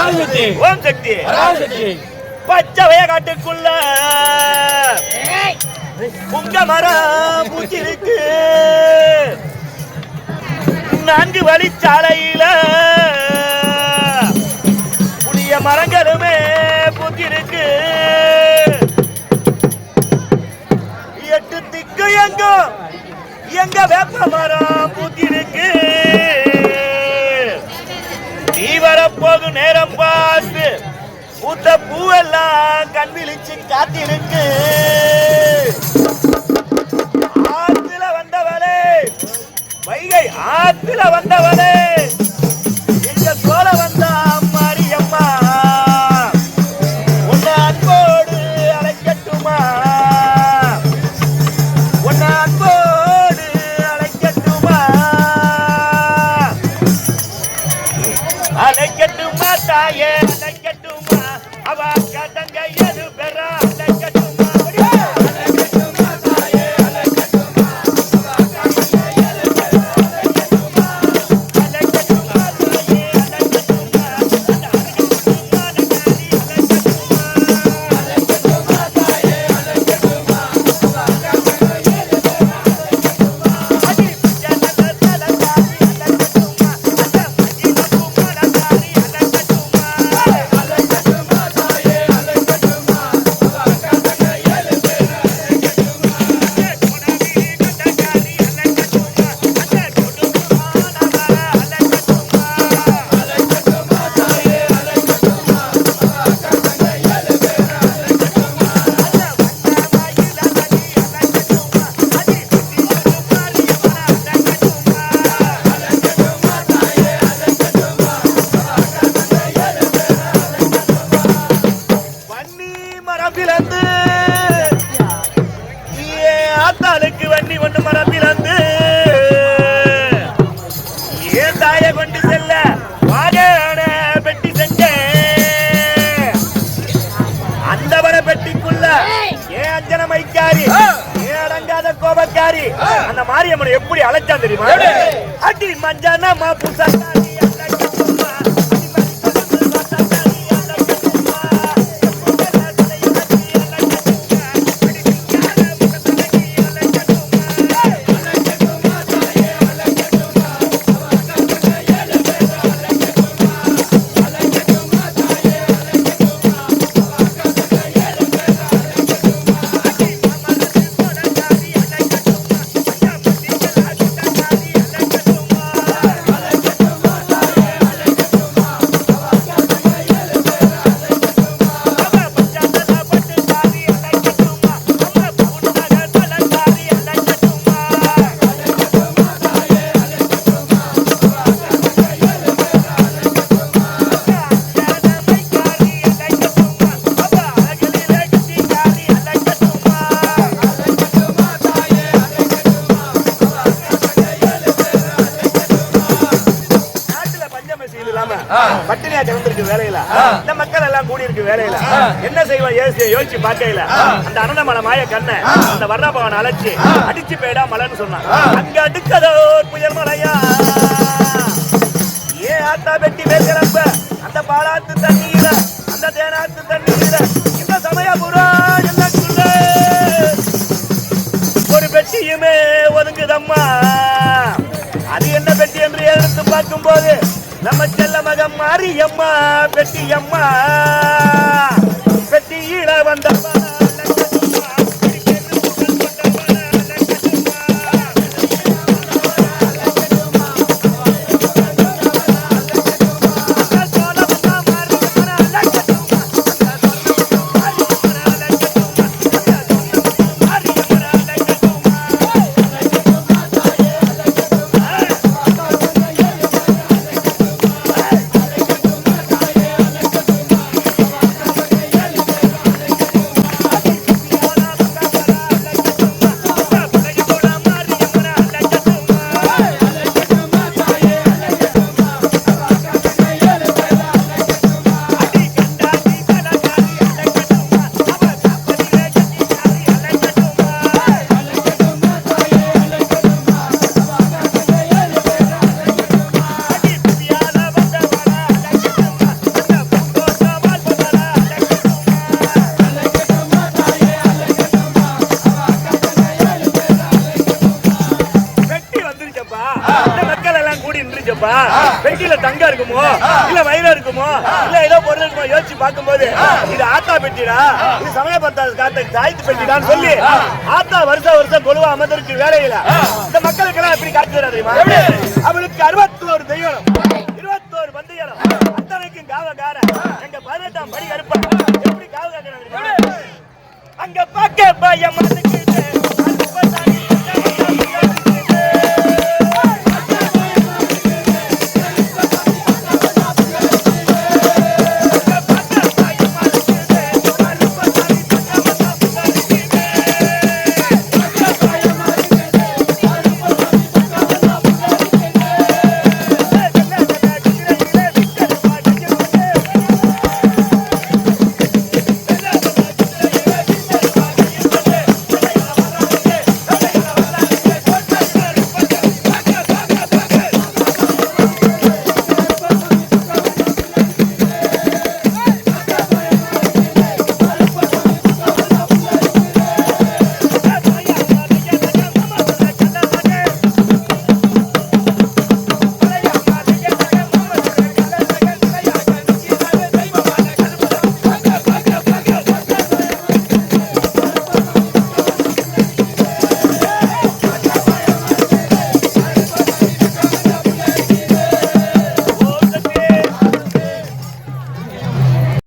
ஓம் சக்தி பச்சை வயக்காட்டுக்குள்ள புங்க மரம் பூச்சிருக்கு. 4 வழிச்சாலையில புளிய மரங்களுமே பூத்திருக்கு. 8 திக்கு எங்க வேப்ப மரம் பூத்திருக்கு. நீ வரப்போகும் நேரம் பார்த்து பூத்த பூவெல்லாம் கண் விழிச்சு காத்திருக்கு. ஆத்துல வந்தவளே, வைகை ஆத்துல வந்தவளே, எங்க சோழ வந்தா மாரியம்மா, உன்னை அன்போடு அழைக்கட்டுமா, உன்னை அன்போடு அழைக்கட்டுமா, அழைக்கட்டுமா தாயே அழைக்கட்டுமா, அவ கதங்க எது பெறா அழைக்கட்டுமா, அழைக்கட்டுமா தாயே அழைக்கட்டுமா, அவ கதங்க எது பெறா அழைக்கட்டுமா, அழைக்கட்டுமா தாயே அழைக்கட்டுமா, அழைக்கட்டுமா தாயே அழைக்கட்டுமா, அவ கதங்க எது பெறா அழைக்கட்டுமா, அடி ஜனல தலதாரி அழைக்கட்டுமா, அந்த மஜின குமரதாரி அழைக்கட்டுமா, அழைக்கட்டுமா தாயே அழைக்கட்டுமா, அவ கதங்க எது பெறா அழைக்கட்டுமா, குணவி கதகாரி அழைக்கட்டுமா, அந்த குடுகுமானவர அழைக்கட்டுமா, அழைக்கட்டுமா தாயே அழைக்கட்டுமா, அவ கதங்க எது பெறா அழைக்கட்டுமா, அந்த வண்ணமயில நதி அழைக்கட்டுமா, அடி சித்திர மாரியம்மன அழைக்கட்டுமா, அழைக்கட்டுமா தாயே அழைக்கட்டுமா, அவ கதங்க எது பெறா அழைக்கட்டுமா. வன்னி மரம் பிளந்து ஆத்தாளுக்கு வன்னி ஒண்ணு மரம் பிளந்து ஏன் தாய கொண்டு செல்ல வாகன பெட்டி செஞ்சேன். அந்த வர பெட்டிக்குள்ள ஏன் அஞ்சன மைக்காரி, ஏன் அடங்காத கோபக்காரி அந்த மாரியம்மனை எப்படி அழைச்சான் தெரியுமா? அடி மஞ்சனமா புசக்காரி அழைக்கட்டுமா, அடி மஞ்சள் வாசக்காரி அழைக்கட்டுமா, எப்போதெல்ல தலையலக்கி அழைக்கட்டுமா, அடி சிங்கார முகத்தலக்கி அழைக்கட்டுமா, அழைக்கட்டுமா தாயே அழைக்கட்டுமா, அவ கதங்க எது பெறா அழைக்கட்டுமா, அழைக்கட்டுமா தாயே அழைக்கட்டுமா, அவ கதங்க எது பெறா அழைக்கட்டுமா, அடி மமரது கொடகாரி அழைக்கட்டுமா, அந்த மதிகலா சுடகாரி அழைக்கட்டுமா, அழைக்கட்டுமா தாயே அழைக்கட்டுமா, அவ கதங்க எது பெறா அழைக்கட்டுமா, அவ பச்சதல பட்டுகாரி அழைக்கட்டுமா, அம்மா பூண்டக தலகாரி அழைக்கட்டுமா, அழைக்கட்டுமா தாயே அழைக்கட்டுமா, அவ கதங்க எது பெறா அழைக்கட்டுமா, அஞ்சன மைக்காரி அழைக்கட்டுமா, அவ அழகிலே கட்டிகாரி அழைக்கட்டுமா, அழைக்கட்டுமா தாயே அழைக்கட்டுமா, அவ கதங்க எது பெறா அழைக்கட்டுமா. நாட்டுல பஞ்சமசி இல்லாம பட்டினியா கிடந்திருக்கு வேலையில இந்த மக்கள் எல்லாம் கூடி இருக்கு வேலையில என்ன செய்வோம் யோசிச்சு பார்க்கையில அந்த அரணமலை மாய கண்ண அந்த வர்ணபவன் அழைச்சி அடிச்சு போயிடா மலைன்னு சொன்னான். அங்க அடுக்கதோ புயல் மலையா ஏன் ஆத்தா பெட்டி மேல் கிளம்ப அந்த பாலாத்து தண்ணீர அந்த தேனாத்து தண்ணீர இந்த சமயபுரா என்னக்குள்ள ஒரு பெட்டியுமே ஒதுங்குதம்மா. அது என்ன பெட்டி என்று எடுத்து பார்க்கும் போது நம்ம செல்ல மகம் மாரியம்மா பெட்டியம்மா. பெட்டியில வந்தம்மா இருக்குப்பா. பெட்டியில தங்கம் இருக்குமோ இல்ல வைரம் இருக்குமோ இல்ல ஏதோ பொருள் இருக்குமோ யோசிச்சு பார்க்கும்போது இது ஆத்தா பெட்டிடா, இது சமயபத்தாது காத்த தாய்த்து பெட்டிடான்னு சொல்லி ஆத்தா வருஷம் கொலுவா அமர்ந்திருக்கு வேலையில. இந்த மக்களுக்கு எல்லாம் எப்படி காட்சி தரா தெரியுமா? அவளுக்கு 61 தெய்வம், 21 பந்தயம், அத்தனைக்கும் காவகார எங்க 18ஆம் படி கருப்பா எப்படி காவ காக்கிறாங்க அங்க பாக்க பயமா